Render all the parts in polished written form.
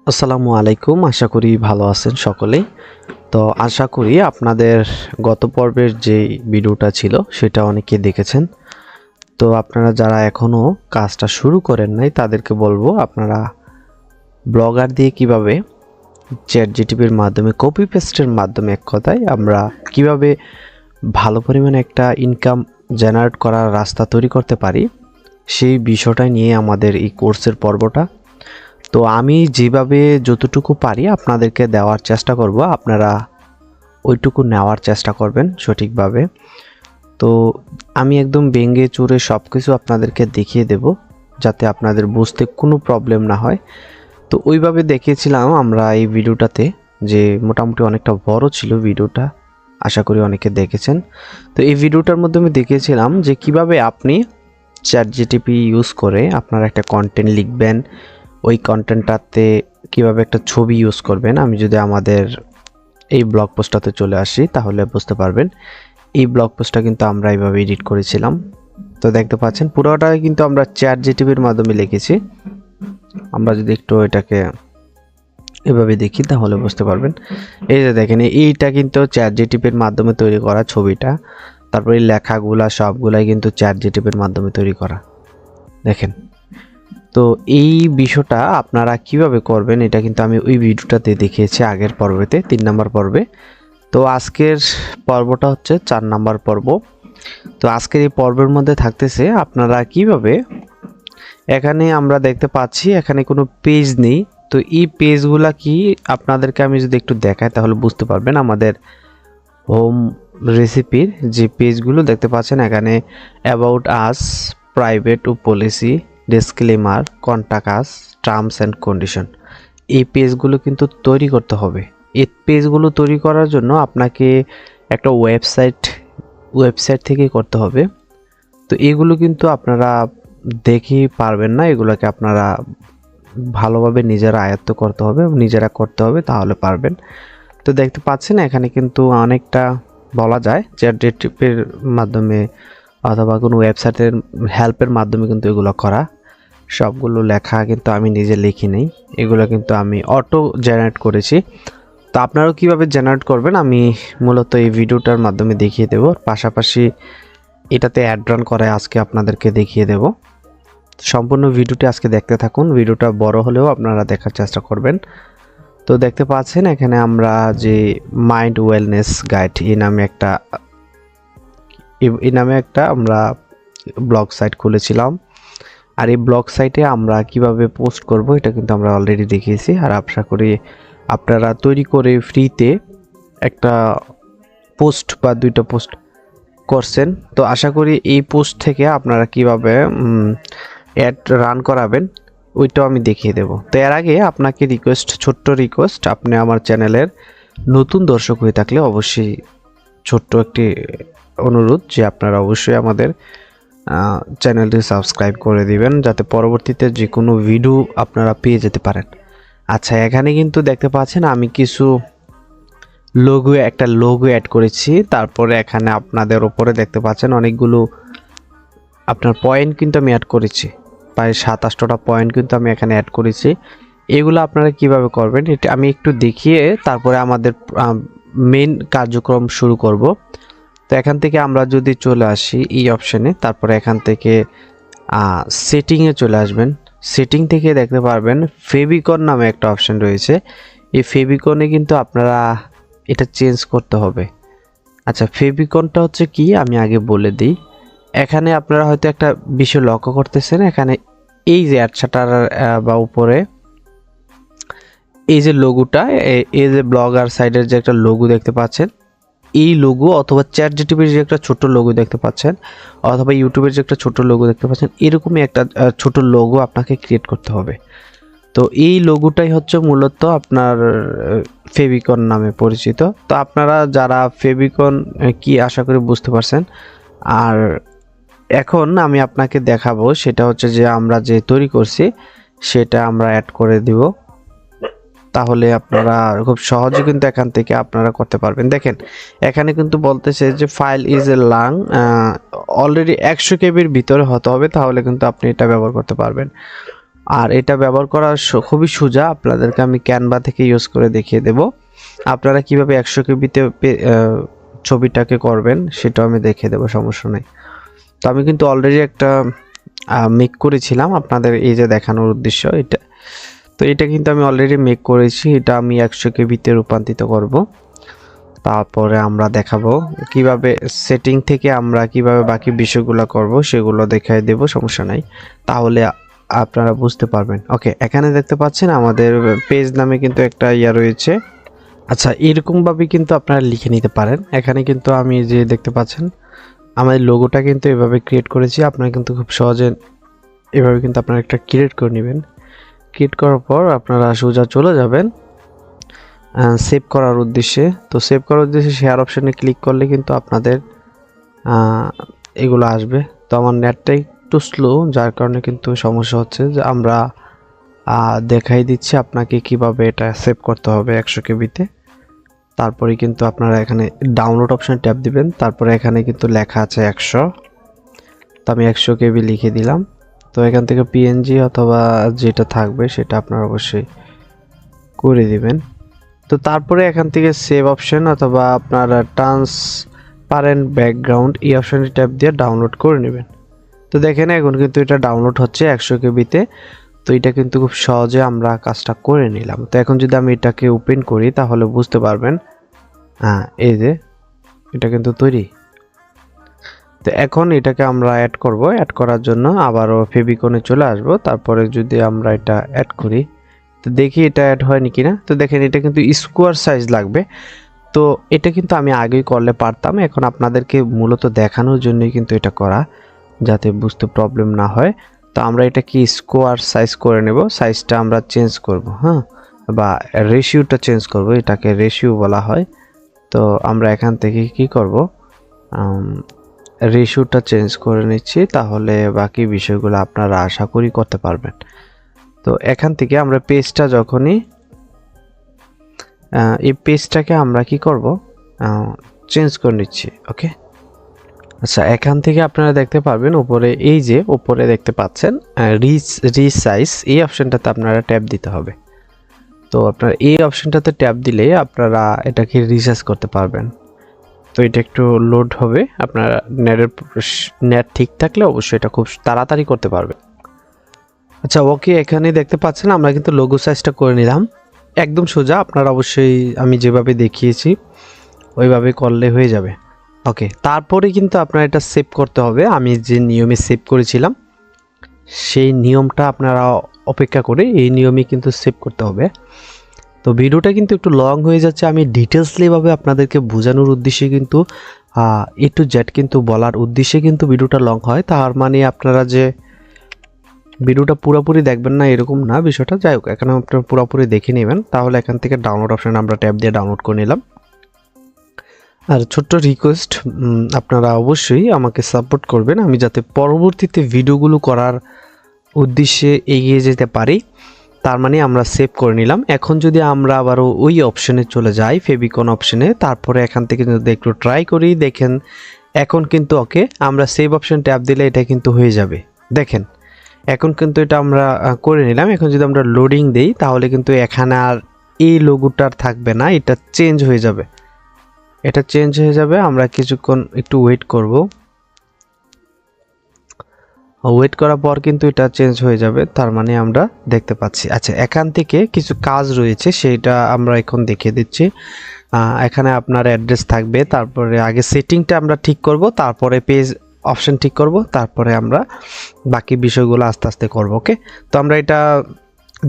আসসালামু আলাইকুম। আশা করি ভালো আছেন সকলেই। তো আশা করি আপনাদের গত পর্বের যে ভিডিওটা ছিল সেটা অনেকে দেখেছেন। তো আপনারা যারা এখনও কাজটা শুরু করেন নাই তাদেরকে বলবো আপনারা ব্লগার দিয়ে কিভাবে চ্যাটজিটিপির মাধ্যমে কপি পেস্টের মাধ্যমে এক কথায় আমরা কিভাবে ভালো পরিমাণে একটা ইনকাম জেনারেট করার রাস্তা তৈরি করতে পারি সেই বিষয়টা নিয়ে আমাদের এই কোর্সের পর্বটা। তো আমি যেভাবে যতটুকু পারি আপনাদেরকে দেওয়ার চেষ্টা করব, আপনারা ওইটুকু নেওয়ার চেষ্টা করবেন সঠিকভাবে। তো আমি একদম ভেঙে চুরে সব কিছু আপনাদেরকে দেখিয়ে দেব যাতে আপনাদের বুঝতে কোনো প্রবলেম না হয়। তো ওইভাবে দেখিয়েছিলাম আমরা এই ভিডিওটাতে, যে মোটামুটি অনেকটা বড় ছিল ভিডিওটা, আশা করি অনেকে দেখেছেন। তো এই ভিডিওটার মধ্যে আমি দেখিয়েছিলাম যে কিভাবে আপনি চ্যাটজিটিপি ইউজ করে আপনারা একটা কন্টেন্ট লিখবেন, ওই কন্টেন্টটাতে কিভাবে একটা ছবি ইউজ করবেন। আমি যদি আমাদের এই ব্লগ পোস্টটাতে চলে আসি তাহলে বুঝতে পারবেন। এই ব্লগ পোস্টটা কিন্তু আমরা এইভাবে এডিট করেছিলাম। তো দেখতে পাচ্ছেন পুরোটা কিন্তু আমরা চ্যাটজিটিপির মাধ্যমে লিখেছি। আমরা যদি একটু এটাকে এভাবে দেখি তাহলে বুঝতে পারবেন। এই যে দেখেন, এইটা কিন্তু চ্যাটজিটিপির মাধ্যমে তৈরি করা ছবিটা, তারপরে এই লেখাগুলা সবগুলাই কিন্তু চ্যাটজিটিপির মাধ্যমে তৈরি করা। দেখেন, তো এই বিষয়টা আপনারা কিভাবে করবেন এটা কিন্তু আমি ওই ভিডিওটাতে দেখিয়েছি আগের পর্বেতে, 3 নম্বর পর্বে। তো আজকের পর্বটা হচ্ছে 4 নম্বর পর্ব। তো আজকের এই পর্বের মধ্যে থাকতেছে আপনারা কিভাবে, এখানে আমরা দেখতে পাচ্ছি এখানে কোনো পেজ নেই। তো এই পেজগুলা কি আপনাদেরকে আমি যদি একটু দেখাই তাহলে বুঝতে পারবেন। আমাদের হোম রেসিপির যে পেজগুলো দেখতে পাচ্ছেন এখানে অ্যাবাউট আস, প্রাইভেট ও policy, disclaimer, contact us, terms and condition, এই পেজগুলো কিন্তু তৈরি করতে হবে। এই পেজগুলো তৈরি করার জন্য আপনাকে একটা ওয়েবসাইট থেকে করতে হবে। তো এগুলো কিন্তু আপনারা দেখে পারবেন না, এগুলোকে আপনারা ভালোভাবে নিজেরা আয়ত্ত করতে হবে, নিজেরা করতে হবে, তাহলে পারবেন। তো দেখতে পাচ্ছেন এখানে কিন্তু অনেকটা বলা যায় চ্যাটজিটিপির মাধ্যমে অথবা কোনো ওয়েবসাইটের হেল্পের মাধ্যমে কিন্তু এগুলো করা। সবগুলো লেখা কিন্তু আমি নিজে লিখি নেই, এগুলো কিন্তু আমি অটো জেনারেট করেছি। তো আপনারাও কিভাবে জেনারেট করবেন আমি মূলত এই ভিডিওটার মাধ্যমে দেখিয়ে দেব, পাশাপাশি এটাতে অ্যাড রান করে আজকে আপনাদেরকে দেখিয়ে দেব। সম্পূর্ণ ভিডিওটি আজকে দেখতে থাকুন, ভিডিওটা বড় হলেও আপনারা দেখার চেষ্টা করবেন। তো দেখতে পাচ্ছেন এখানে আমরা যে মাইন্ড ওয়েলনেস গাইড এই নামে একটা আমরা ব্লগ সাইট খুলেছিলাম। আর এই ব্লগ সাইটে আমরা কিভাবে পোস্ট করব এটা কিন্তু আমরা অলরেডি দেখিয়েছি। আর আশা করি আপনারা তৈরি করে ফ্রিতে একটা পোস্ট বা 2টা পোস্ট করছেন। তো আশা করি এই পোস্ট থেকে আপনারা কিভাবে অ্যাড রান করাবেন ওইটাও আমি দেখিয়ে দেব। তো এর আগে আপনাকে ছোট্ট রিকোয়েস্ট, আপনি আমার চ্যানেলের নতুন দর্শক হয়ে থাকলে অবশ্যই ছোট্ট একটি অনুরোধ যে আপনারা অবশ্যই আমাদের চ্যানেলটি সাবস্ক্রাইব করে দিবেন যাতে পরবর্তীতে যে কোনো ভিডিও আপনারা পেয়ে যেতে পারেন। আচ্ছা, এখানে কিন্তু দেখতে পাচ্ছেন আমি কিছু একটা লোগো অ্যাড করেছি। তারপরে এখানে আপনাদের উপরে দেখতে পাচ্ছেন অনেকগুলো আপনার পয়েন্ট কিন্তু আমি অ্যাড করেছি, প্রায় 27টা পয়েন্ট কিন্তু আমি এখানে অ্যাড করেছি। এগুলো আপনারা কিভাবে করবেন এটা আমি একটু দেখিয়ে তারপরে আমাদের মেইন কার্যক্রম শুরু করব। তো এখান থেকে আমরা যদি চলে আসি এই অপশানে, তারপরে এখান থেকে সেটিংয়ে চলে আসবেন। সেটিং থেকে দেখতে পারবেন ফেভিকন নামে একটা অপশান রয়েছে। এই ফেভিকনে কিন্তু আপনারা এটা চেঞ্জ করতে হবে। আচ্ছা, ফেভিকনটা হচ্ছে কি আমি আগে বলে দিই। এখানে আপনারা হয়তো একটা বিষয় লক্ষ্য করতেছেন, এখানে এই যে অ্যাডসাটার বা উপরে এই যে লোগোটা, এই যে ব্লগার সাইডের যে একটা লোগো দেখতে পাচ্ছেন, এই লোগো অথবা চ্যাটজিটিপির যে একটা ছোট লোগো দেখতে পাচ্ছেন, অথবা ইউটিউবের যে একটা ছোট লোগো দেখতে পাচ্ছেন, এরকমই একটা ছোট লোগো আপনাকে ক্রিয়েট করতে হবে। তো এই লোগোটাই হচ্ছে মূলত আপনার ফেভিকন নামে পরিচিত। তো আপনারা যারা ফেভিকন কি আশা করি বুঝতে পারছেন। আর এখন আমি আপনাকে দেখাবো সেটা হচ্ছে যে আমরা যে তৈরি করছি সেটা আমরা অ্যাড করে দিব, তাহলে আপনারা খুব সহজে কিন্তু এখান থেকে আপনারা করতে পারবেন। দেখেন এখানে কিন্তু বলতেছে যে file is a long, already 100 কেবির ভিতরে হতে হবে, তাহলে কিন্তু আপনি এটা ব্যবহার করতে পারবেন। আর এটা ব্যবহার করা খুবই সোজা, আপনাদেরকে আমি ক্যানভা থেকে ইউজ করে দেখিয়ে দেব। আপনারা কিভাবে 100 কেবিতে ছবিটাকে করবেন সেটাও আমি দেখিয়ে দেবো, সমস্যা নেই। তো আমি কিন্তু অলরেডি একটা মেক করেছিলাম আপনাদের এই যে দেখানোর উদ্দেশ্য এটা। তো এটা কিন্তু আমি অলরেডি মেক করেছি, এটা আমি 100 কেবিতে রূপান্তরিত করব। তারপরে আমরা দেখাবো কিভাবে সেটিং থেকে আমরা কিভাবে বাকি বিষয়গুলো করব সেগুলো দেখাই দেব, সমস্যা নাই, তাহলে আপনারা বুঝতে পারবেন। ওকে, এখানে দেখতে পাচ্ছেন আমাদের পেজ নামে কিন্তু একটা ইয়া রয়েছে। আচ্ছা, এরকমভাবে কিন্তু আপনারা লিখে নিতে পারেন। এখানে কিন্তু আমি যে দেখতে পাচ্ছেন আমাদের লোগোটা কিন্তু এভাবে ক্রিয়েট করেছি, আপনারা কিন্তু খুব সহজে এভাবে কিন্তু আপনারা একটা ক্রিয়েট করে নেবেন। ক্রিয়েট করার পর আপনারা সোজা চলে যাবেন সেভ করার উদ্দেশ্যে। তো সেভ করার উদ্দেশ্যে শেয়ার অপশানে ক্লিক করলে কিন্তু আপনাদের এগুলো আসবে। তো আমার নেটটা একটু স্লো, যার কারণে কিন্তু সমস্যা হচ্ছে। যে আমরা দেখাই দিচ্ছি আপনাকে কিভাবে এটা সেভ করতে হবে 100 কেবিতে। তারপরে কিন্তু আপনারা এখানে ডাউনলোড অপশানে ট্যাপ দিবেন, তারপরে এখানে কিন্তু লেখা আছে 100। তো আমি 100 কেবি লিখে দিলাম। তো এখান থেকে পিএনজি অথবা যেটা থাকবে সেটা আপনারা অবশ্যই করে দিবেন। তো তারপরে এখান থেকে সেভ অপশন অথবা আপনার ট্রান্সপারেন্ট ব্যাকগ্রাউন্ড এই অপশানে ট্যাপ দিয়ে ডাউনলোড করে নেবেন। তো দেখেন এখন কিন্তু এটা ডাউনলোড হচ্ছে 100 কেবিতে। তো এটা কিন্তু খুব সহজে আমরা কাজটা করে নিলাম। তো এখন যদি আমি এটাকে ওপেন করি তাহলে বুঝতে পারবেন, এই যে এটা কিন্তু তৈরি। তো এখন এটাকে আমরা অ্যাড করব। অ্যাড করার জন্য আবারও ফেভিকনে চলে আসব। তারপরে যদি আমরা এটা অ্যাড করি তো দেখি এটা অ্যাড হয়নি কিনা। তো দেখেন এটা কিন্তু স্কোয়ার সাইজ লাগবে। তো এটা কিন্তু আমি আগেই করলে পারতাম, এখন আপনাদেরকে মূলত দেখানোর জন্যই কিন্তু এটা করা, যাতে বুঝতে প্রবলেম না হয়। তো আমরা এটা কি স্কোয়ার সাইজ করে নেব, সাইজটা আমরা চেঞ্জ করব, বা রেশিওটা চেঞ্জ করব, এটাকে রেশিও বলা হয়। তো আমরা এখান থেকে কি করব, রেশিওটা চেঞ্জ করে নিচ্ছি, তাহলে বাকি বিষয়গুলো আপনারা আশা করি করতে পারবেন। তো এখান থেকে আমরা পেজটা যখনই এই পেজটাকে আমরা কি করব, চেঞ্জ করে নিচ্ছি। ওকে, আচ্ছা, এখান থেকে আপনারা দেখতে পারবেন উপরে, এই যে উপরে দেখতে পাচ্ছেন রিসাইজ, এই অপশনটাতে আপনারা ট্যাপ দিতে হবে। তো আপনারা এই অপশনটাতে ট্যাপ দিলে আপনারা এটাকে রিসাইজ করতে পারবেন। তো এটা একটু লোড হবে, আপনারা নেট ঠিক থাকলে অবশ্যই এটা খুব তাড়াতাড়ি করতে পারবে। আচ্ছা, ওকে, এখানে দেখতে পাচ্ছেন আমরা কিন্তু লোগো সাইজটা করে নিলাম, একদম সোজা। আপনারা অবশ্যই আমি যেভাবে দেখিয়েছি ওইভাবে করলে হয়ে যাবে। ওকে, তারপরে কিন্তু আপনার এটা সেভ করতে হবে। আমি যে নিয়মে সেভ করেছিলাম সেই নিয়মটা আপনারা অপেক্ষা করে এই নিয়মে কিন্তু সেভ করতে হবে। তো ভিডিওটা কিন্তু একটু লং হয়ে যাচ্ছে, আমি ডিটেলসলিভাবে আপনাদেরকে বোঝানোর উদ্দেশ্যে কিন্তু এ টু জেড কিন্তু বলার উদ্দেশ্যে কিন্তু ভিডিওটা লং হয়। তার মানে আপনারা যে ভিডিওটা পুরোপুরি দেখবেন না এরকম না বিষয়টা। যাই হোক, এখানে আপনারা পুরোপুরি দেখে নেবেন। তাহলে এখান থেকে ডাউনলোড অপশানে আমরা ট্যাপ দিয়ে ডাউনলোড করে নিলাম। আর ছোট্ট রিকোয়েস্ট, আপনারা অবশ্যই আমাকে সাপোর্ট করবেন, আমি যাতে পরবর্তীতে ভিডিওগুলো করার উদ্দেশ্যে এগিয়ে যেতে পারি। তার মানে আমরা সেভ করে নিলাম। এখন যদি আমরা আবারও ওই অপশনে চলে যাই, ফেভিকন অপশনে, তারপরে এখান থেকে যদি একটু ট্রাই করি, দেখেন এখন কিন্তু ওকে, আমরা সেভ অপশন ট্যাপ দিলে এটা কিন্তু হয়ে যাবে। দেখেন এখন কিন্তু এটা আমরা করে নিলাম। এখন যদি আমরা লোডিং দেই তাহলে কিন্তু এখানে আর এই লোগোটার থাকবে না, এটা চেঞ্জ হয়ে যাবে। এটা চেঞ্জ হয়ে যাবে, আমরা কিছুক্ষণ একটু ওয়েট করব। ওয়েট করার পর কিন্তু এটা চেঞ্জ হয়ে যাবে, তার মানে আমরা দেখতে পাচ্ছি। আচ্ছা, এখান থেকে কিছু কাজ রয়েছে সেটা আমরা এখন দেখিয়ে দিচ্ছি। এখানে আপনার অ্যাড্রেস থাকবে, তারপরে আগে সেটিংটা আমরা ঠিক করব, তারপরে পেজ অপশন ঠিক করব, তারপরে আমরা বাকি বিষয়গুলো আস্তে আস্তে করব। ওকে, তো আমরা এটা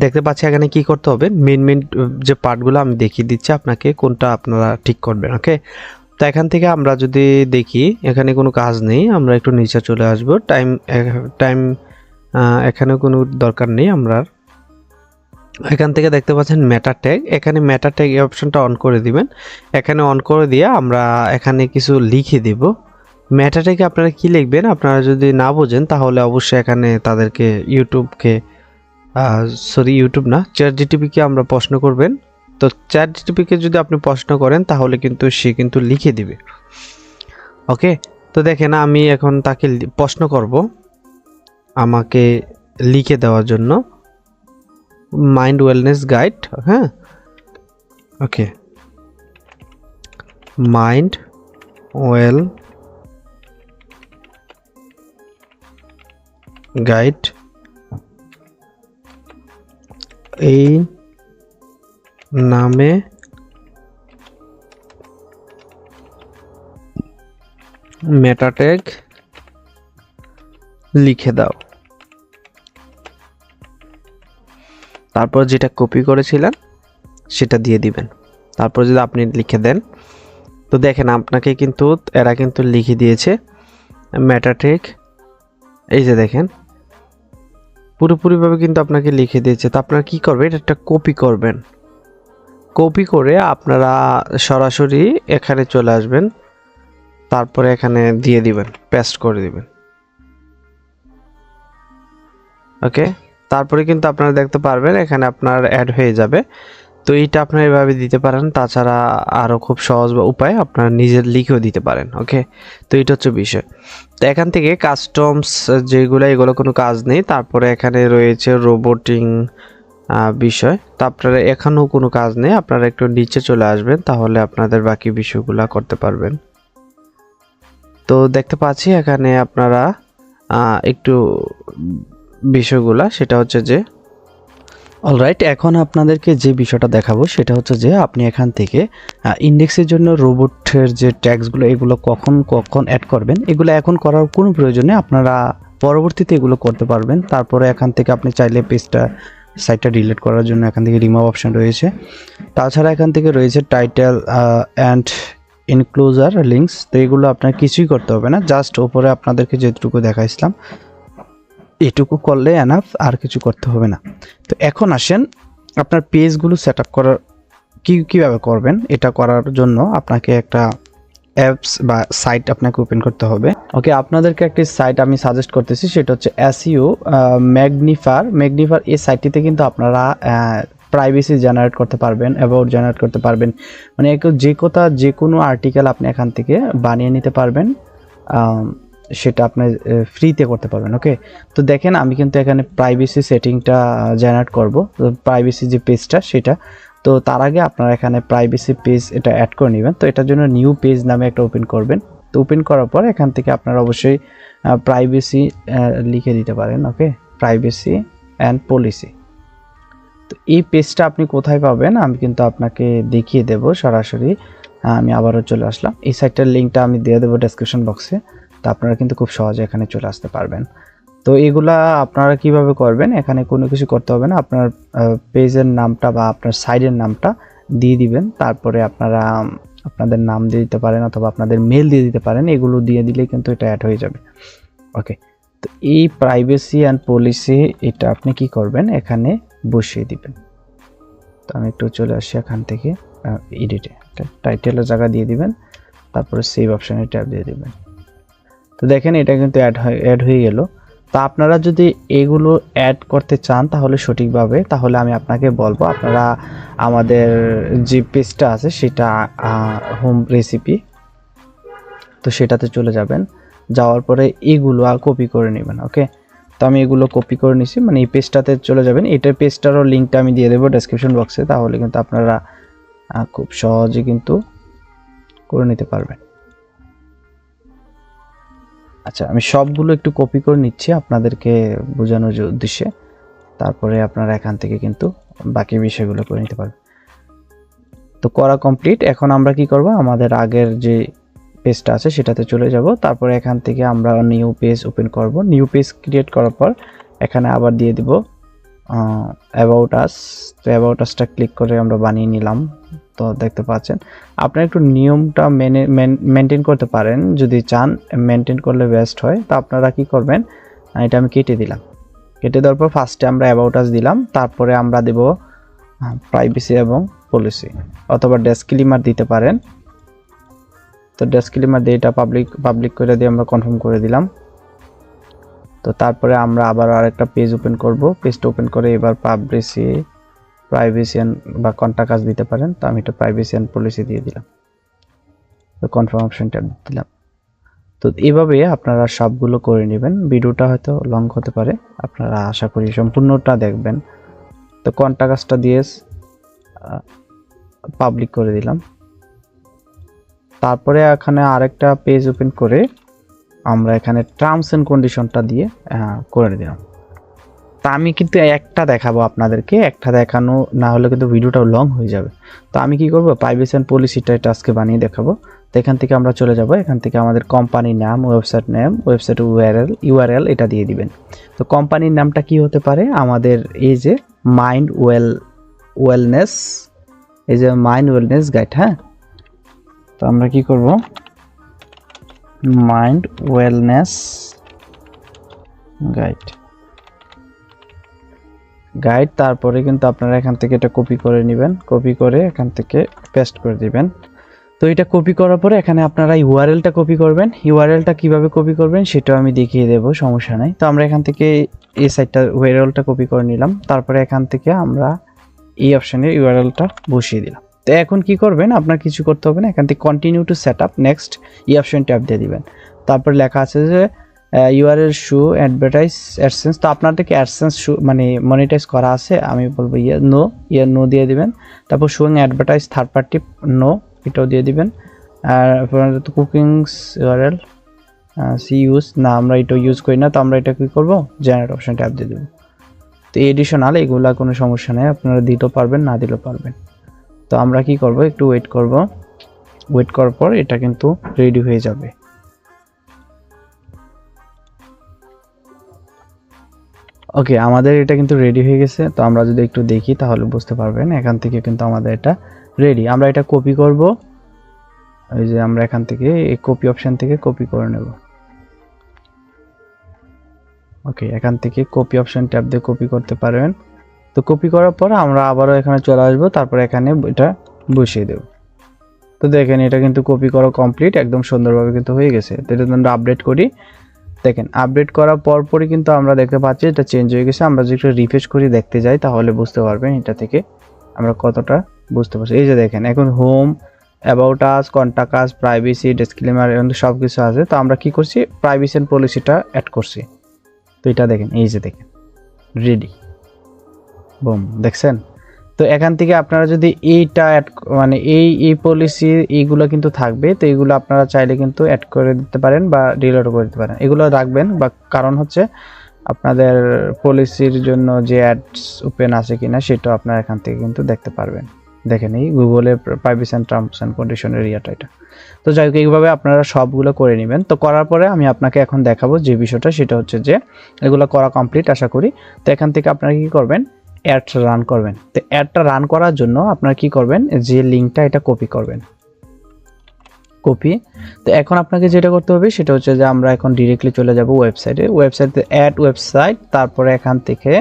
দেখতে পাচ্ছি এখানে কি করতে হবে, মেন যে পার্টগুলো আমি দেখিয়ে দিচ্ছি আপনাকে, কোনটা আপনারা ঠিক করবেন। ওকে, তো এখান থেকে আমরা যদি দেখি এখানে কোনো কাজ নেই, আমরা একটু নিচে চলে আসব। টাইম এখানে কোনো দরকার নেই। আমরা এখান থেকে দেখতে পাচ্ছেন মেটা ট্যাগ, এখানে মেটা ট্যাগ এই অপশনটা অন করে দিবেন। এখানে অন করে দিয়ে আমরা এখানে কিছু লিখে দিব। মেটা ট্যাগে আপনারা কি লিখবেন, আপনারা যদি না বোঝেন তাহলে অবশ্যই এখানে তাদেরকে ইউটিউব না, চ্যাট জিটিপিকে আমরা প্রশ্ন করবেন। তো চ্যাট জিটিপিকে যদি আপনি প্রশ্ন করেন তাহলে কিন্তু সে কিন্তু লিখে দিবে। ওকে, তো দেখেন আমি এখন তাকে প্রশ্ন করব আমাকে লিখে দেওয়ার জন্য। মাইন্ড ওয়েলনেস গাইড, হ্যাঁ ওকে, মাইন্ড ওয়েল গাইড, এই নামে মেটা ট্যাগ লিখে দাও। তারপর যেটা কপি করেছিলেন সেটা দিয়ে দিবেন। তারপর যদি আপনি লিখে দেন, তো দেখেন আপনাকে কিন্তু এরা কিন্তু লিখে দিয়েছে মেটা ট্যাগ, এই যে দেখেন পুরোপুরিভাবে কিন্তু আপনাকে লিখে দিয়েছে। তো আপনারা কি করবেন, এটা একটা কপি করবেন, কপি করে আপনারা সরাসরি এখানে চলে আসবেন, তারপরে এখানে দিয়ে দিবেন, পেস্ট করে দিবেন। ওকে, তারপরে কিন্তু আপনারা দেখতে পারবেন এখানে আপনার অ্যাড হয়ে যাবে। তো এইটা আপনারা এভাবে দিতে পারেন, তাছাড়া আরও খুব সহজ বা উপায় আপনারা নিজের লিখেও দিতে পারেন। ওকে, তো এটা হচ্ছে বিষয়। তো এখান থেকে কাস্টমস যেগুলো, এগুলো কোনো কাজ নেই। তারপরে এখানে রয়েছে রোবোটিং বিষয়, তো আপনারা এখানেও কোনো কাজ নেই, আপনারা একটু নিচে চলে আসবেন, তাহলে আপনাদের বাকি বিষয়গুলো করতে পারবেন। তো দেখতে পাচ্ছি এখানে আপনারা একটু বিষয়গুলা, সেটা হচ্ছে যে অলরাইট, এখন আপনাদেরকে যে বিষয়টা দেখাবো সেটা হচ্ছে যে আপনি এখান থেকে ইন্ডেক্সের জন্য রোবটের যে ট্যাগসগুলো এগুলো কখন কখন অ্যাড করবেন, এগুলো এখন করার কোনো প্রয়োজন নেই, আপনারা পরবর্তীতে এগুলো করতে পারবেন। তারপরে এখান থেকে আপনি চাইলে সাইটটা ডিলিট করার জন্য এখান থেকে রিমুভ অপশন রয়েছে। তাছাড়া এখান থেকে রয়েছে টাইটেল অ্যান্ড ইনক্লোজার লিঙ্কস, তো এগুলো আপনার কিছুই করতে হবে না, জাস্ট ওপরে আপনাদেরকে যেটুকু দেখাইছিলাম এটুকু করলে এনাফ, আর কিছু করতে হবে না। তো এখন আসেন আপনার পেজগুলো সেট আপ করার কীভাবে করবেন। এটা করার জন্য আপনাকে একটা অ্যাপস বা সাইট আপনাকে ওপেন করতে হবে। ওকে, আপনাদেরকে একটি সাইট আমি সাজেস্ট করতেছি, সেটা হচ্ছে এসইও ম্যাগনিফার। এই সাইটটিতে কিন্তু আপনারা প্রাইভেসি জেনারেট করতে পারবেন, অ্যাবাউট জেনারেট করতে পারবেন, মানে যে কোনো আর্টিকেল আপনি এখান থেকে বানিয়ে নিতে পারবেন, সেটা আপনি ফ্রিতে করতে পারবেন। ওকে, তো দেখেন আমি কিন্তু এখানে প্রাইভেসি সেটিংটা জেনারেট করব, প্রাইভেসি যে পেজটা সেটা। তো তার আগে আপনারা এখানে প্রাইভেসি পেজ এটা অ্যাড করে নেবেন। তো এটার জন্য নিউ পেজ নামে একটা ওপেন করবেন। তো ওপেন করার পর এখান থেকে আপনারা অবশ্যই প্রাইভেসি লিখে দিতে পারেন। ওকে, প্রাইভেসি অ্যান্ড পলিসি। তো এই পেজটা আপনি কোথায় পাবেন আমি কিন্তু আপনাকে দেখিয়ে দেব সরাসরি। আমি আবারও চলে আসলাম, এই সাইটটার লিঙ্কটা আমি দিয়ে দেবো ডেসক্রিপশন বক্সে, তো আপনারা কিন্তু খুব সহজে এখানে চলে আসতে পারবেন। তো এগুলা আপনারা কিভাবে করবেন, এখানে কোনো কিছু করতে হবে না, আপনার পেজের নামটা বা আপনার সাইটের নামটা দিয়ে দিবেন, তারপরে আপনারা আপনাদের নাম দিয়ে দিতে পারেন অথবা আপনাদের মেল দিয়ে দিতে পারেন, এগুলো দিয়ে দিলেই কিন্তু এটা অ্যাড হয়ে যাবে। ওকে, তো এই প্রাইভেসি অ্যান্ড পলিসি এটা আপনি কি করবেন, এখানে বসিয়ে দিবেন। তো আমি একটু চলে আসি এখান থেকে এডিটে, টাইটেলের জায়গা দিয়ে দিবেন, তারপরে সেভ অপশানে ট্যাপ দিয়ে দিবেন। তো দেখেন এটা কিন্তু অ্যাড হয়ে গেল। তো আপনারা যদি এগুলো অ্যাড করতে চান তাহলে সঠিকভাবে, তাহলে আমি আপনাকে বলবো আপনারা আমাদের যে পেজটা আছে সেটা হোম রেসিপি, তো সেটাতে চলে যাবেন, যাওয়ার পরে এগুলো কপি করে নেবেন। ওকে, তো আমি এগুলো কপি করে নিছি, মানে এই পেজটাতে চলে যাবেন, এটার পেজটারও লিঙ্কটা আমি দিয়ে দেবো ডেসক্রিপশন বক্সে, তাহলে কিন্তু আপনারা খুব সহজে কিন্তু করে নিতে পারবেন। আচ্ছা, আমি সবগুলো একটু কপি করে নিচ্ছি আপনাদেরকে বোঝানোর উদ্দেশ্যে, তারপরে আপনারা এখান থেকে কিন্তু বাকি বিষয়গুলো করে নিতে পারবেন। তো করা কমপ্লিট। এখন আমরা কি করব, আমাদের আগের যে পেজটা আছে সেটাতে চলে যাব, তারপরে এখান থেকে আমরা নিউ পেজ ওপেন করব। নিউ পেজ ক্রিয়েট করার পর এখানে আবার দিয়ে দিব অ্যাবাউট আস। তো অ্যাবাউট আসটা ক্লিক করে আমরা বানিয়ে নিলাম। তো দেখতে পাচ্ছেন আপনারা একটু নিয়মটা মেনটেন করতে পারেন, যদি চান মেনটেন করলে বেস্ট হয়। তো আপনারা কি করবেন, এটা আমি কেটে দিলাম, কেটে দেওয়ার পর ফার্স্টে আমরা অ্যাবাউট আস দিলাম, তারপরে আমরা দেব প্রাইভেসি এবং পলিসি, অথবা ডেসক্লেইমার দিতে পারেন। তো ডেসক্লেইমার দিয়ে এটা পাবলিক করে দিয়ে আমরা কনফার্ম করে দিলাম। তো তারপরে আমরা আবার আরেকটা পেজ ওপেন করব, পেজটা ওপেন করে এবার প্রাইভেসি বা কন্টাক্ট আস দিতে পারেন। তো আমি এটা প্রাইভেসি এন্ড পলিসি দিয়ে দিলাম, তো কনফার্ম অপশন ট্যাপ দিলাম। তো এইভাবে আপনারা সবগুলো করে নেবেন। ভিডিওটা হয়তো লং হতে পারে, আপনারা আশা করি সম্পূর্ণটা দেখবেন। তো কন্টাক্টসটা দিয়ে পাবলিক করে দিলাম। তারপরে এখানে আরেকটা পেজ ওপেন করে আমরা এখানে টার্মস এন্ড কন্ডিশনটা দিয়ে করে দিলাম। তা আমি কিন্তু একটা দেখাবো আপনাদেরকে, একটা দেখানো না হলে কিন্তু ভিডিওটাও লং হয়ে যাবে। তো আমি কি করব, প্রাইভেসি এন্ড পলিসিটা এটা আজকে বানিয়ে দেখাবো। তো এখান থেকে আমরা চলে যাব, এখান থেকে আমাদের কোম্পানির নাম, ওয়েবসাইট নেম, ওয়েবসাইট ইউআরএল এটা দিয়ে দিবেন। তো কোম্পানির নামটা কি হতে পারে, আমাদের এই যে মাইন্ড ওয়েলনেস, এই যে মাইন্ড ওয়েলনেস গাইড। হ্যাঁ, তো আমরা কি করব, মাইন্ড ওয়েলনেস গাইড। তারপরে কিন্তু আপনারা এখান থেকে এটা কপি করে নেবেন, কপি করে এখান থেকে পেস্ট করে দিবেন। তো এটা কপি করার পরে এখানে আপনারা ইউআরএলটা কপি করবেন। ইউআরএলটা কিভাবে কপি করবেন সেটাও আমি দেখিয়ে দেবো, সমস্যা নাই। তো আমরা এখান থেকে এই সাইটটা ইউআরএলটা কপি করে নিলাম। তারপরে এখান থেকে আমরা এই অপশানে ইউআরএলটা বসিয়ে দিলাম। তো এখন কি করবেন, আপনার কিছু করতে হবে না, এখান থেকে continue to set up next এই অপশন ট্যাপ দিয়ে দিবেন। তারপর লেখা আছে যে ইউআরএল শো অ্যাডভার্টাইজ অ্যাডসেন্স। তো আপনাদের কি অ্যাডসেন্স শো মানে মনিটাইজ করা আছে, আমি বলবো নো দিয়ে দিবেন। তারপর showing advertise third party no, এটাও দিয়ে দিবেন। আর কুকিংস ইউআরএল সি ইউজ না, আমরা এটা ইউজ করি না, তো আমরা এটা কী করবো, জেনারেট অপশন ট্যাপ দিয়ে দেবো। তো এডিশনাল এগুলা কোনো সমস্যা নেই, আপনারা দিতেও পারবেন না দিলেও পারবেন। তো আমরা কি করব, একটু ওয়েট করব, ওয়েট করার পর এটা কিন্তু রেডি হয়ে যাবে। ওকে, আমাদের এটা কিন্তু রেডি হয়ে গেছে। তো আমরা যদি একটু দেখি তাহলে বুঝতে পারবেন, এখান থেকে কিন্তু আমাদের এটা রেডি। আমরা এটা কপি করব, এই যে আমরা এখান থেকে এই কপি অপশন থেকে কপি করে নেব। ওকে, এখান থেকে কপি অপশন ট্যাব দিয়ে কপি করতে পারবেন। তো কপি করার পর আমরা আবারও এখানে চলে আসবো, তারপর এখানে এটা বসিয়ে দেব। তো দেখেন এটা কিন্তু কপি করা কমপ্লিট, একদম সুন্দরভাবে কিন্তু হয়ে গেছে। তো এটা আমরা আপডেট করি, দেখেন আপডেট করার পরপরই কিন্তু আমরা দেখতে পাচ্ছি এটা চেঞ্জ হয়ে গেছে। আমরা যদি একটু রিফ্রেশ করে দেখতে যাই তাহলে বুঝতে পারবেন এটা থেকে আমরা কতটা বুঝতে পারছি। এই যে দেখেন এখন home, about us, contact us, privacy, disclaimer সব কিছু আছে। তো আমরা কি করছি, প্রাইভেসি এন্ড পলিসিটা অ্যাড করছি। তো এটা দেখেন, এই যে দেখেন রেডি, বুম, দেখছেন। তো এখান থেকে আপনারা যদি এইটা অ্যাড মানে এই পলিসি এইগুলো কিন্তু থাকবে, তো এইগুলো আপনারা চাইলে কিন্তু অ্যাড করে দিতে পারেন বা ডিলিট করে দিতে পারেন। এগুলো রাখবেন, বা কারণ হচ্ছে আপনাদের পলিসির জন্য যে অ্যাডস ওপেন আছে কিনা সেটাও আপনারা এখান থেকে কিন্তু দেখতে পারবেন। দেখেন এই গুগলের প্রাইভেসি এন্ড টার্মস এন্ড কন্ডিশনের এরিয়াটা এটা। তো যাই হোক, এইভাবে আপনারা সবগুলো করে নেবেন। তো করার পরে আমি আপনাকে এখন দেখাবো যে বিষয়টা, সেটা হচ্ছে যে এগুলো করা কমপ্লিট আশা করি। তো এখান থেকে আপনারা কি করবেন, অ্যাড রান করবেন। তো অ্যাডটা রান করার জন্য আপনারা কি করবেন, যে লিঙ্কটা এটা কপি করবেন, কপি। তো এখন আপনাকে যেটা করতে হবে সেটা হচ্ছে যে আমরা এখন ডিরেক্টলি চলে যাব ওয়েবসাইটে, ওয়েবসাইটে অ্যাড ওয়েবসাইট। তারপরে এখান থেকে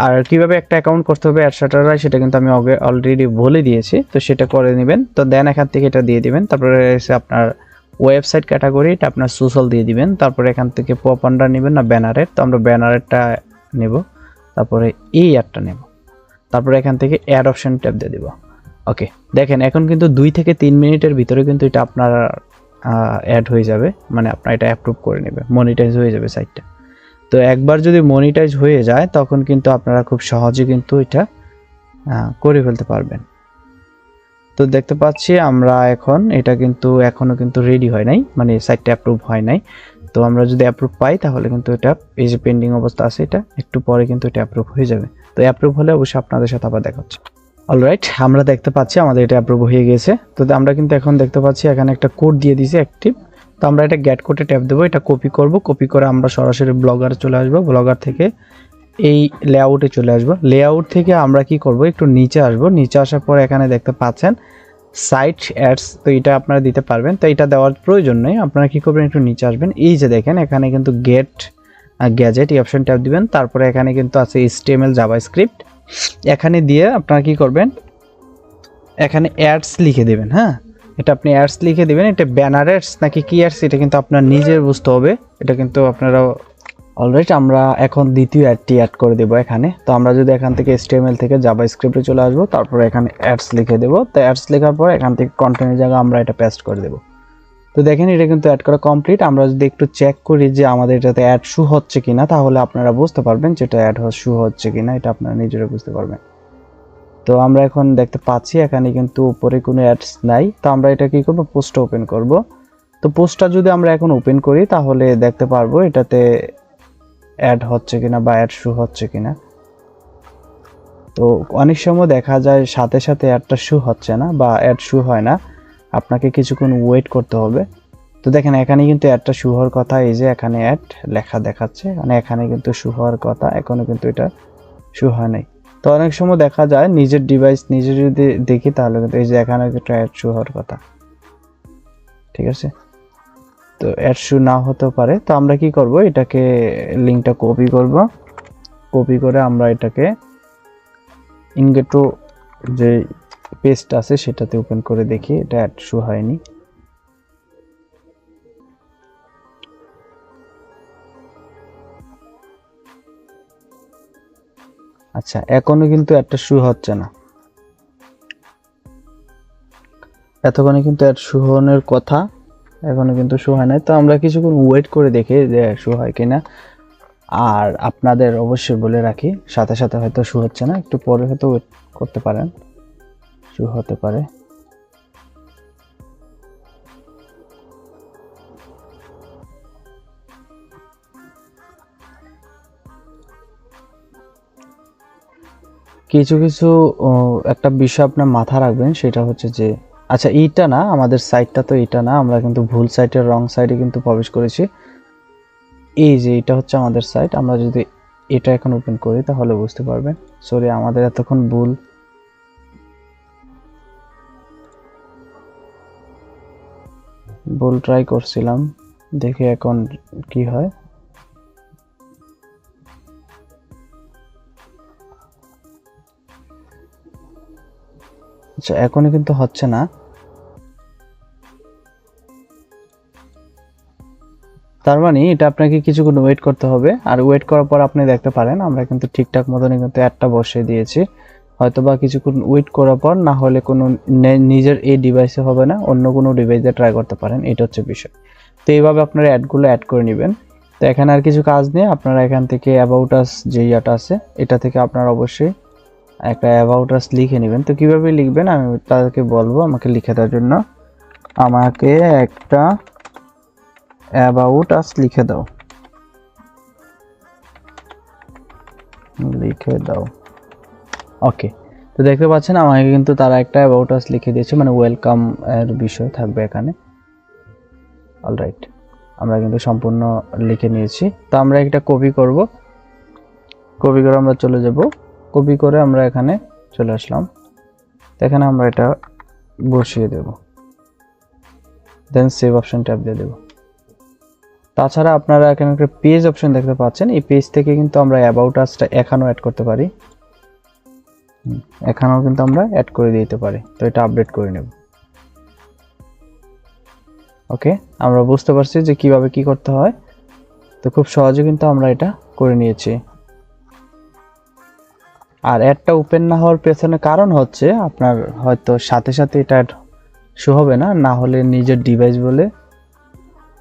আর কিভাবে একটা অ্যাকাউন্ট করতে হবে অ্যাডসাটারা, সেটা কিন্তু আমি অলরেডি বলে দিয়েছি, তো সেটা করে নেবেন। তো দেন এখান থেকে এটা দিয়ে দিবেন। তারপরে এসে আপনার ওয়েবসাইট ক্যাটাগরি এটা আপনার সোশ্যাল দিয়ে দিবেন। তারপরে এখান থেকে পপ আন্ডার নেবেন না ব্যানারের, তো আমরা ব্যানারেরটা নেব। তারপরে এই অ্যাডটা নেব। তারপরে এখান থেকে অ্যাড অপশন ট্যাপ দিয়ে দিব। ওকে, দেখেন এখন কিন্তু 2 থেকে 3 মিনিটের ভিতরে কিন্তু এটা আপনার অ্যাড হয়ে যাবে, মানে আপনার এটা অ্যাপ্রুভ করে নেবে, মনিটাইজ হয়ে যাবে সাইটটা। তো একবার যদি মনিটাইজ হয়ে যায় তখন কিন্তু আপনারা খুব সহজে কিন্তু এটা করে ফেলতে পারবেন। তো দেখতে পাচ্ছি আমরা এখন এটা কিন্তু এখনো কিন্তু রেডি হয় নাই, মানে সাইটটা অ্যাপ্রুভ হয় নাই। তো আমরা যদি অ্যাপ্রুভ পাই তাহলে কিন্তু এটা এই যে পেন্ডিং অবস্থা আছে, এটা একটু পরে কিন্তু এটা অ্যাপ্রুভ হয়ে যাবে। তো অ্যাপ্রুভ হলে অবশ্যই আপনাদের সাথে আবার দেখা হচ্ছে। অলরাইট, আমরা দেখতে পাচ্ছি আমাদের এটা অ্যাপ্রুভ হয়ে গেছে। তো আমরা কিন্তু এখন দেখতে পাচ্ছি এখানে একটা কোড দিয়ে দিয়েছে অ্যাক্টিভ। তো আমরা এটা গেট কোডে ট্যাপ দেবো, এটা কপি করব, কপি করে আমরা সরাসরি ব্লগার চলে আসবো, ব্লগার থেকে এই লেআউটে চলে আসবো। লেআউট থেকে আমরা কি করব, একটু নিচে আসবো, নিচে আসার পর এখানে দেখতে পাচ্ছেন সাইট অ্যাডস, তো এটা আপনারা দিতে পারবেন। তো এটা দেওয়ার প্রয়োজন নেই, আপনারা কি করবেন, একটু নিচে আসবেন। এই যে দেখেন এখানে কিন্তু গেট গ্যাজেট এই অপশন ট্যাপ দিবেন। তারপরে এখানে কিন্তু আছে HTML জাভাস্ক্রিপ্ট, এখানে দিয়ে আপনারা কি করবেন, এখানে অ্যাডস লিখে দেবেন। হ্যাঁ, এটা আপনি অ্যাডস লিখে দেবেন। এটা ব্যানার অ্যাডস নাকি কি অ্যাডস এটা কিন্তু আপনার নিজের বুঝতে হবে, এটা কিন্তু আপনারা অলরাইট। আমরা এখন দ্বিতীয় অ্যাডটি অ্যাড করে দেবো এখানে। তো আমরা যদি এখান থেকে HTML থেকে জাভাস্ক্রিপ্টে চলে আসবো, তারপরে এখানে অ্যাডস লিখে দেবো। তো অ্যাডস লেখার পর এখান থেকে কন্টেন্টের জায়গা আমরা এটা পেস্ট করে দেবো। তো তো দেখেন এটা কিন্তু অ্যাড করা কমপ্লিট। আমরা যদি একটু চেক করি যে আমাদের এটাতে অ্যাড শু হচ্ছে কিনা, তাহলে আপনারা বুঝতে পারবেন যেটা অ্যাড শু হচ্ছে কিনা, এটা আপনারা নিজেরা বুঝতে পারবেন। তো আমরা এখন দেখতে পাচ্ছি এখানে কিন্তু উপরে কোনো অ্যাডস নাই। তো আমরা এটা কি করব, পোস্টটা ওপেন করব। তো পোস্টটা যদি আমরা এখন ওপেন করি তাহলে দেখতে পারবো এটাতে অ্যাড হচ্ছে কিনা বা অ্যাড শু হচ্ছে কিনা। তো অনেক সময় দেখা যায় সাথে সাথে অ্যাডটা শু হচ্ছে না বা অ্যাড শু হয় না, আপনাকে কিছুক্ষণ ওয়েট করতে হবে। তো দেখেন এখানে কিন্তু অ্যাডটা শু হওয়ার কথা, এই যে এখানে অ্যাড লেখা দেখাচ্ছে, মানে এখানে কিন্তু শু হওয়ার কথা, এখনো কিন্তু এটা শু হয় নাই। তো অনেক সময় দেখা যায় নিজের ডিভাইস নিজে যদি দেখি তাহলে কিন্তু এই যে এখানে কিন্তু অ্যাড শু হওয়ার কথা, ঠিক আছে। তো অ্যাড শু না হতেও পারে। তো আমরা কি করব, এটাকে লিঙ্কটা কপি করব, কপি করে আমরা এটাকে ইনগেটো যে পেজটা আছে সেটাতে ওপেন করে দেখি এটা অ্যাড শু হয়নি। আচ্ছা, এখনো কিন্তু একটা শু হচ্ছে না, এতক্ষণে কিন্তু অ্যাড শু হওয়ার কথা, এখনো কিন্তু শু হয় না। তো আমরা কিছুক্ষণ ওয়েট করে দেখি যে শু হয় কিনা। আর আপনাদের অবশ্যই বলে রাখি, সাথে সাথে হয়তো শু হচ্ছে না, একটু পরে হয়তো ওয়েট করতে পারেন, শু হতে পারে। কিছু কিছু একটা বিষয় আপনার মাথা রাখবেন, সেটা হচ্ছে যে আচ্ছা এইটা না, আমাদের সাইটটা তো এটা না, আমরা কিন্তু ভুল সাইটের রং সাইডে কিন্তু প্রবেশ করেছি। এই যে এটা হচ্ছে আমাদের সাইট, আমরা যদি এটা এখন ওপেন করি তাহলে বুঝতে পারবেন। সরি, আমাদের এতক্ষণ ভুল ট্রাই করছিলাম, দেখি এখন কি হয়। আচ্ছা, এখনই কিন্তু হচ্ছে না। তার মানে এটা আপনাকে কিছুক্ষণ ওয়েট করতে হবে। আর ওয়েট করার পর আপনি দেখতে পারেন আমরা কিন্তু ঠিকঠাক মতনই কিন্তু অ্যাডটা বসিয়ে দিয়েছি। হয়তোবা কিছুক্ষণ ওয়েট করার পর না হলে কোনো নিজের এই ডিভাইসে হবে না, অন্য কোনো ডিভাইসে ট্রাই করতে পারেন, এটা হচ্ছে বিষয়। তো এইভাবে আপনারা অ্যাডগুলো অ্যাড করে নেবেন। তো এখানে আর কিছু কাজ নেই, আপনারা এখান থেকে অ্যাবাউট আস যে ইয়াটা আছে এটা থেকে আপনারা অবশ্যই একটা অ্যাবাউট আস লিখে নেবেন। তো কীভাবে লিখবেন আমি তাদেরকে বলবো আমাকে লিখে দেওয়ার জন্য। আমাকে একটা অ্যাবাউট আস লিখে দাও, ওকে। তো দেখতে পাচ্ছেন আমাকে কিন্তু তারা একটা অ্যাবাউট আস লিখে দিয়েছে, মানে ওয়েলকাম এর বিষয় থাকবে এখানে। অলরাইট, আমরা কিন্তু সম্পূর্ণ লিখে নিয়েছি। তো আমরা একটা কপি করব, কপি করে আমরা চলে যাব, কপি করে আমরা এখানে চলে আসলাম। এখানে আমরা এটা বসিয়ে দেব, দেন সেভ অপশন ট্যাপ দিয়ে দেব। তাছাড়া আপনারা এখানে একটা পেজ অপশন দেখতে পাচ্ছেন, এই পেজ থেকে কিন্তু আমরা অ্যাবাউট আসটা এখানেও অ্যাড করতে পারি, এখানেও কিন্তু আমরা অ্যাড করে দিতে পারি। তো এটা আপডেট করে নেব। ওকে, আমরা বুঝতে পারছি যে কিভাবে কি করতে হয়। তো খুব সহজে কিন্তু আমরা এটা করে নিয়েছি। আর অ্যাডটা ওপেন না হওয়ার পেছনে কারণ হচ্ছে আপনার হয়তো সাথে সাথে এটা শো হবে না, না হলে নিজের ডিভাইস বলে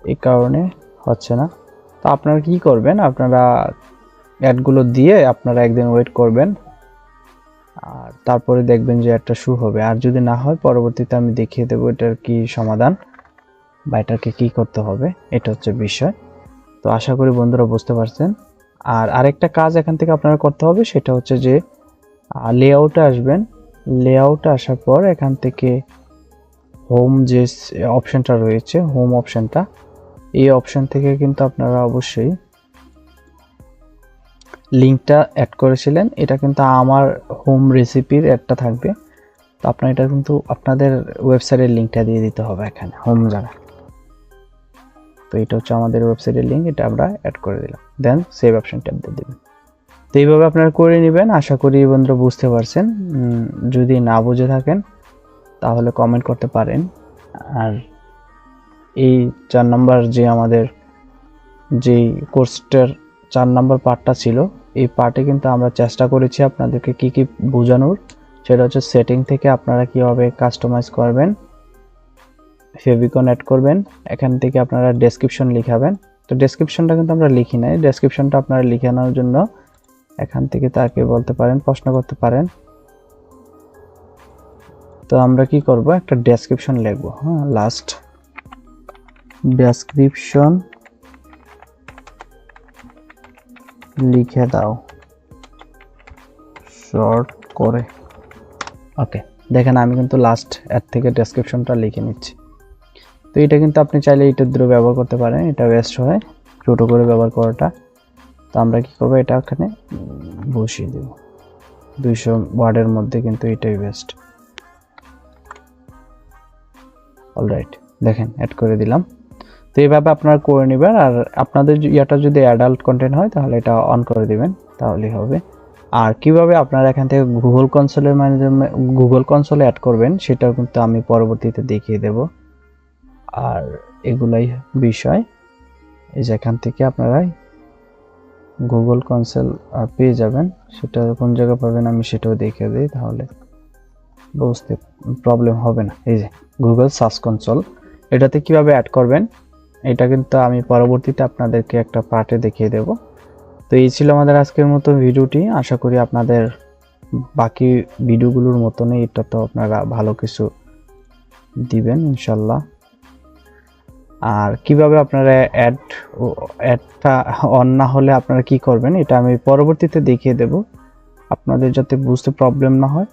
এই কারণে হচ্ছে না। তো আপনারা কি করবেন, আপনারা অ্যাডগুলো দিয়ে আপনারা একদিন ওয়েট করবেন, আর তারপরে দেখবেন যে একটা শু হবে। আর যদি না হয় পরবর্তীতে আমি দেখিয়ে দেবো এটার কি সমাধান বা এটাকে কি করতে হবে, এটা হচ্ছে বিষয়। তো আশা করি বন্ধুরা বুঝতে পারছেন। আর আরেকটা কাজ এখান থেকে আপনারা করতে হবে, সেটা হচ্ছে যে লেআউটে আসবেন, লেআউটে আসার পর এখান থেকে হোম যে অপশনটা রয়েছে, হোম অপশনটা, এই অপশন থেকে কিন্তু আপনারা অবশ্যই লিঙ্কটা অ্যাড করেছিলেন, এটা কিন্তু আমার হোম রেসিপির অ্যাডটা থাকবে। তো আপনার এটা কিন্তু আপনাদের ওয়েবসাইটের লিঙ্কটা দিয়ে দিতে হবে এখানে হোম জায়গায়। তো এটা হচ্ছে আমাদের ওয়েবসাইটের লিঙ্ক, এটা আমরা অ্যাড করে দিলাম, দেন সেভ অপশন ট্যাপ দিয়ে দেবেন। তো এইভাবে আপনারা করে নেবেন। আশা করি বন্ধুরা বুঝতে পারছেন। যদি না বুঝে থাকেন তাহলে কমেন্ট করতে পারেন। আর এই 4 নাম্বার যে আমাদের যেই কোর্সটার 4 নাম্বার পার্টটা ছিল, এই পার্টে কিন্তু আমরা চেষ্টা করেছি আপনাদেরকে কি কি বোঝানোর। সেটা হচ্ছে সেটিং থেকে আপনারা কীভাবে কাস্টমাইজ করবেন, ফেভিকন অ্যাড করবেন। এখান থেকে আপনারা ডেসক্রিপশন লিখাবেন। তো ডেসক্রিপশনটা কিন্তু আমরা লিখি নাই, ডেসক্রিপশনটা আপনারা লিখানোর জন্য এখান থেকে তাকে বলতে পারেন, প্রশ্ন করতে পারেন। তো আমরা কি করব, একটা ডেসক্রিপশন লিখবো। হ্যাঁ, লাস্ট ডেসক্রিপশন লিখে দাও শর্ট করে। ওকে, দেখেন আমি কিন্তু লাস্ট এর থেকে ডেসক্রিপশনটা লিখে নিচ্ছি। তো এটা কিন্তু আপনি চাইলে এটার দ্বারা ব্যবহার করতে পারেন, এটা বেস্ট হয় ছোটো করে ব্যবহার করাটা। তো আমরা কি করবো, এটা ওখানে বসিয়ে দেব। 200 ওয়ার্ডের মধ্যে কিন্তু এটাই বেস্ট। অলরাইট, দেখেন অ্যাড করে দিলাম। তো এইভাবে আপনারা করে নেবেন। আর আপনাদের ইয়াটা যদি অ্যাডাল্ট কন্টেন্ট হয় তাহলে এটা অন করে দিবেন, তাহলেই হবে। আর কিভাবে আপনারা এখান থেকে গুগল কনসোলের মাধ্যমে গুগল কনসোলে অ্যাড করবেন সেটাও কিন্তু আমি পরবর্তীতে দেখিয়ে দেব। আর এগুলাই বিষয়, এই যে এখান থেকে আপনারা গুগল কনসোল পেয়ে যাবেন। সেটা কোন জায়গায় পাবেন আমি সেটাও দেখিয়ে দিই, তাহলে বুঝতে প্রবলেম হবে না। এই যে গুগল সার্চ কনসোল, এটাতে কিভাবে অ্যাড করবেন এটা কিন্তু আমি পরবর্তীতে আপনাদেরকে একটা পার্টে দেখিয়ে দেব। তো এই ছিল আমাদের আজকের মতো ভিডিওটি। আশা করি আপনাদের বাকি ভিডিওগুলোর মতনই এটা তো আপনারা ভালো কিছু দিবেন ইনশাল্লাহ। আর কিভাবে আপনারা অ্যাডটা অন না হলে আপনারা কি করবেন এটা আমি পরবর্তীতে দেখিয়ে দেব, আপনাদের যাতে বুঝতে প্রবলেম না হয়।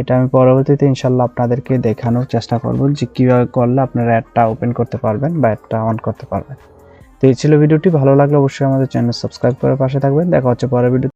এটা আমি পরবর্তীতে ইনশাল্লাহ আপনাদেরকে দেখানোর চেষ্টা করব যে কীভাবে করলে আপনারা অ্যাডটা ওপেন করতে পারবেন বা অ্যাডটা অন করতে পারবেন। তো এই ছিল ভিডিওটি, ভালো লাগলে অবশ্যই আমাদের চ্যানেল সাবস্ক্রাইব করে পাশে থাকবেন। দেখা হচ্ছে পরের ভিডিও।